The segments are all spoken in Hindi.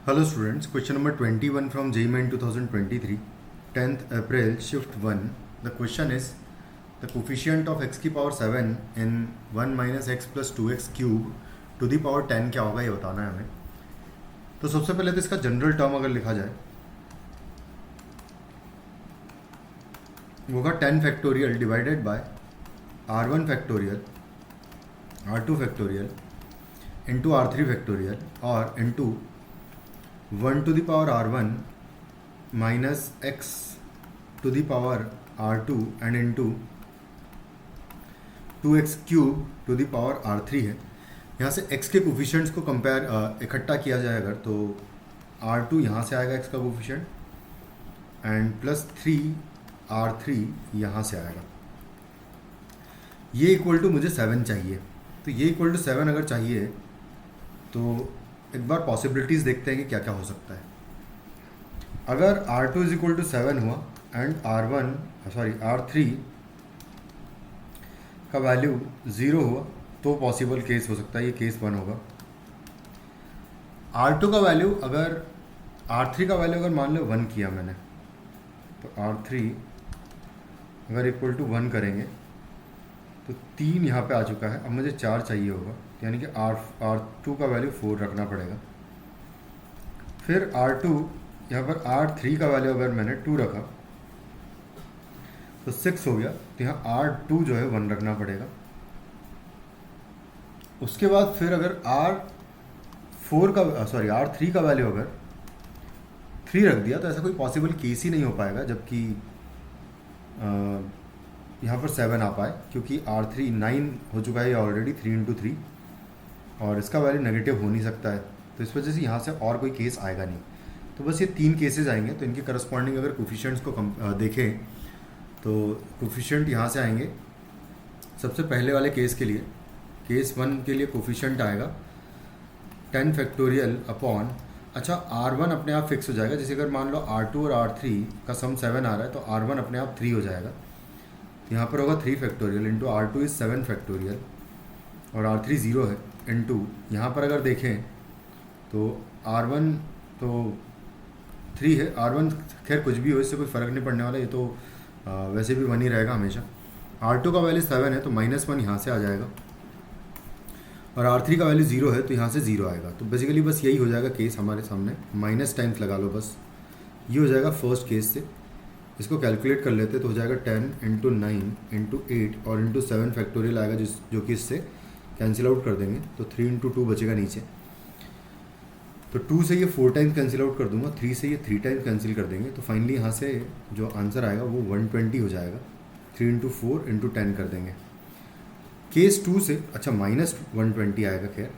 Hello students, question number 21 from JEE Main 2023, 10th April, shift 1. The question is, the coefficient of x की power 7 in 1 minus x plus 2x cube to the power 10 क्या होगा ये बताना है हमें। तो सबसे पहले तो इसका जनरल टर्म अगर लिखा जाए वो होगा 10 factorial divided by r1 factorial r2 factorial into r3 factorial और into 1 to the power r1 minus x to the power r2 and into 2x cube to the power r3 है। यहाँ से x के कोफिशिएंट्स को कंपेयर इकट्ठा किया जाए अगर तो r2 यहाँ से आएगा x का कोफिशिएंट एंड प्लस 3r3 यहाँ से आएगा। ये इक्वल टू मुझे 7 चाहिए, तो ये इक्वल टू 7 अगर चाहिए तो एक बार पॉसिबिलिटीज़ देखते हैं कि क्या क्या हो सकता है। अगर r2 इज इक्वल टू 7 हुआ एंड r3 का वैल्यू 0 हुआ तो पॉसिबल केस हो सकता है, ये केस 1 होगा। r2 का वैल्यू अगर r3 का वैल्यू अगर मान लो 1 किया मैंने तो r3 अगर इक्वल टू 1 करेंगे तो 3 यहाँ पे आ चुका है। अब मुझे 4 चाहिए होगा, यानी कि r2 का वैल्यू 4 रखना पड़ेगा। फिर r2 यहाँ पर r3 का वैल्यू अगर मैंने 2 रखा तो 6 हो गया, तो यहाँ r2 जो है 1 रखना पड़ेगा। उसके बाद फिर अगर r3 का वैल्यू अगर 3 रख दिया तो ऐसा कोई पॉसिबल केस ही नहीं हो पाएगा जबकि यहाँ पर 7 आ पाए, क्योंकि r3 9 हो चुका है ऑलरेडी 3 इंटू 3 और इसका वैल्यू नेगेटिव हो नहीं सकता है, तो इस वजह से यहाँ से और कोई केस आएगा नहीं। तो बस ये 3 केसेस आएंगे, तो इनके करस्पॉन्डिंग अगर कोफिशिएंट्स को देखें तो कोफिशिएंट यहाँ से आएंगे। सबसे पहले वाले केस के लिए, केस 1 के लिए कोफिशिएंट आएगा 10 फैक्टोरियल अपॉन, अच्छा r1 अपने आप फिक्स हो जाएगा। जैसे अगर मान लो r2 और r3 का सम 7 आ रहा है तो r1 अपने आप 3 हो जाएगा, तो यहाँ पर होगा 3 factorial into r2 is 7 factorial और r3 0 है इंटू यहाँ पर अगर देखें तो r1 तो 3 है, r1 खैर कुछ भी हो इससे कोई फ़र्क नहीं पड़ने वाला, ये तो वैसे भी 1 ही रहेगा हमेशा। r2 का वैल्यू 7 है तो -1 यहाँ से आ जाएगा और r3 का वैल्यू 0 है तो यहाँ से 0 आएगा। तो बेसिकली बस यही हो जाएगा केस हमारे सामने, माइनस टाइम्स लगा लो बस, ये हो जाएगा फर्स्ट केस से। इसको कैलकुलेट कर लेते तो हो जाएगा 10 इंटू 9 इंटू 8 और इंटू 7 फैक्टोरियल आएगा जो कि इससे कैंसिल आउट कर देंगे, तो 3 इंटू 2 बचेगा नीचे। तो 2 से ये 4 टाइम्स कैंसिल आउट कर दूंगा, 3 से ये 3 टाइम्स कैंसिल कर देंगे, तो फाइनली यहाँ से जो आंसर आएगा वो 120 हो जाएगा। 3 इंटू 4 इंटू 10 कर देंगे। केस 2 से अच्छा -120 आएगा। खैर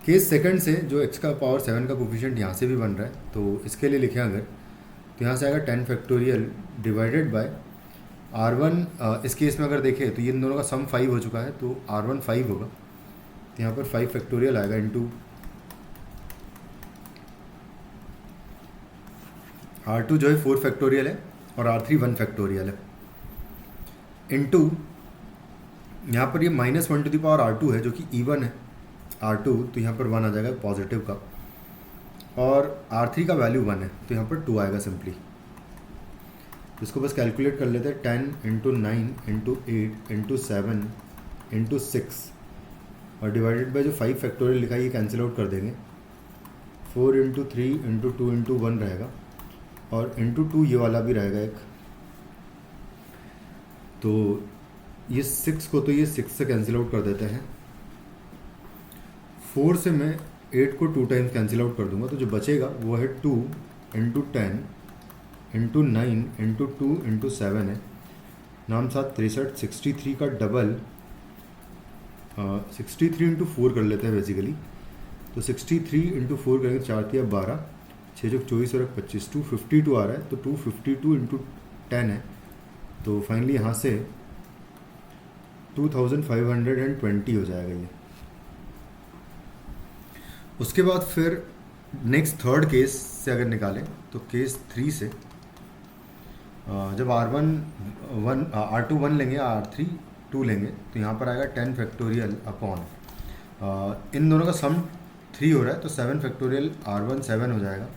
केस सेकंड से जो x का पावर 7 का कोफिशिएंट यहाँ से भी बन रहा है, तो इसके लिए लिखें अगर तो यहाँ से आएगा 10 फैक्टोरियल डिवाइडेड बाय r1। इस केस में अगर देखें तो ये इन दोनों का सम 5 हो चुका है, तो r1 5 होगा, तो यहाँ पर 5 फैक्टोरियल आएगा इंटू r2 जो है 4 फैक्टोरियल है और r3 1 फैक्टोरियल है इंटू यहाँ पर ये -1 टू द पावर r2 है जो कि इवन है r2, तो यहाँ पर 1 आ जाएगा पॉजिटिव का, और r3 का वैल्यू 1 है तो यहाँ पर 2 आएगा सिंपली। इसको बस कैलकुलेट कर लेते हैं, 10 इंटू 9 इंटू 8 इंटू 7 इंटू 6 और डिवाइडेड बाई जो 5 फैक्टोरियल लिखा है ये कैंसिल आउट कर देंगे। 4 इंटू 3 इंटू 2 इंटू 1 रहेगा और इंटू 2 ये वाला भी रहेगा एक, तो ये 6 को तो ये 6 से कैंसिल आउट कर देते हैं। 4 से मैं 8 को 2 टाइम्स कैंसिल आउट कर दूंगा, तो जो बचेगा वो है 2 इंटू 10 इंटू 9 इंटू 2 इंटू 7 है, नाम साथ 63, 63 का डबल 63 इंटू 4 कर लेते हैं बेसिकली, तो 63 इंटू 4 करेंगे 4 तिया 12, 6 जो 24 और 25, 252 आ रहा है, तो 252 इंटू 10 है, तो फाइनली यहाँ से 2520 हो जाएगा ये। उसके बाद फिर नेक्स्ट थर्ड केस से अगर निकालें तो केस 3 से जब r2 1 लेंगे r3 2 लेंगे, तो यहाँ पर आएगा 10 फैक्टोरियल अपॉन इन दोनों का सम 3 हो रहा है, तो 7 फैक्टोरियल R1 7 हो जाएगा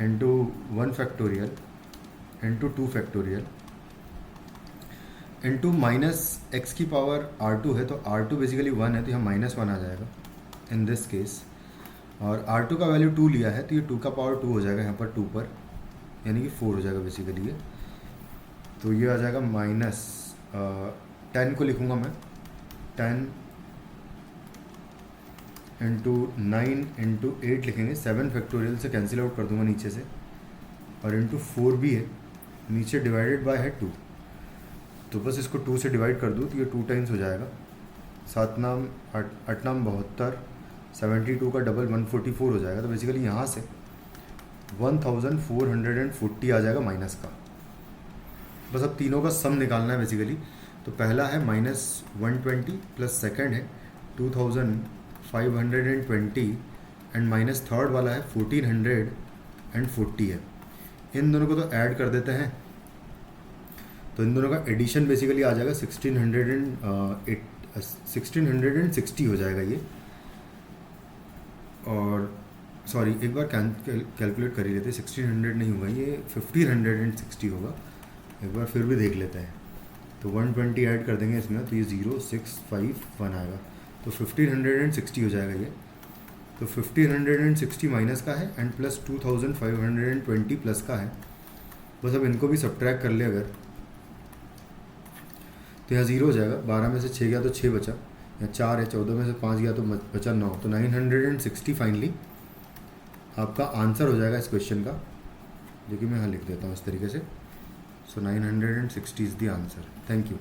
into 1 factorial into 2 factorial into minus x की पावर R2 है, तो R2 बेसिकली 1 है, तो यहाँ -1 आ जाएगा इन दिस केस। और R2 का वैल्यू 2 लिया है, तो ये 2 का पावर 2 हो जाएगा यहाँ पर 2 पर, यानी कि 4 हो जाएगा बेसिकली ये। तो ये आ जाएगा -10 को लिखूँगा मैं 10 इंटू 9 इंटू 8 लिखेंगे, 7 फैक्टोरियल से कैंसिल आउट कर दूंगा नीचे से, और इंटू 4 भी है, नीचे डिवाइडेड बाय है 2, तो बस इसको 2 से डिवाइड कर दूँ तो ये 2 टाइम्स हो जाएगा। 7 नाम 8 नाम 72, 72 का डबल 144 हो जाएगा। तो बेसिकली यहाँ से 1440 आ जाएगा माइनस का। बस अब तीनों का सम निकालना है बेसिकली। तो पहला है -120 प्लस सेकंड है 2520 एंड माइनस थर्ड वाला है 1440 है। इन दोनों को तो ऐड कर देते हैं, तो इन दोनों का एडिशन बेसिकली आ जाएगा 1660 हो जाएगा ये। और सॉरी, एक बार कैलकुलेट कर ही लेते, 1600 नहीं होगा ये, 1560 होगा। एक बार फिर भी देख लेते हैं। तो 120 ऐड कर देंगे इसमें, तो ये 0651 आएगा, तो 1560 हो जाएगा ये। तो 1560 माइनस का है एंड प्लस 2520 प्लस का है। बस अब इनको भी सब्ट्रैक्ट कर ले अगर, तो यहाँ 0 हो जाएगा। 12 में से 6 गया तो 6 बचा, या 4 है, 14 में से 5 गया तो बचा 9, तो 960 फाइनली आपका आंसर हो जाएगा इस क्वेश्चन का, जो कि मैं यहाँ लिख देता हूँ इस तरीके से। सो 960 is the answer. Thank you.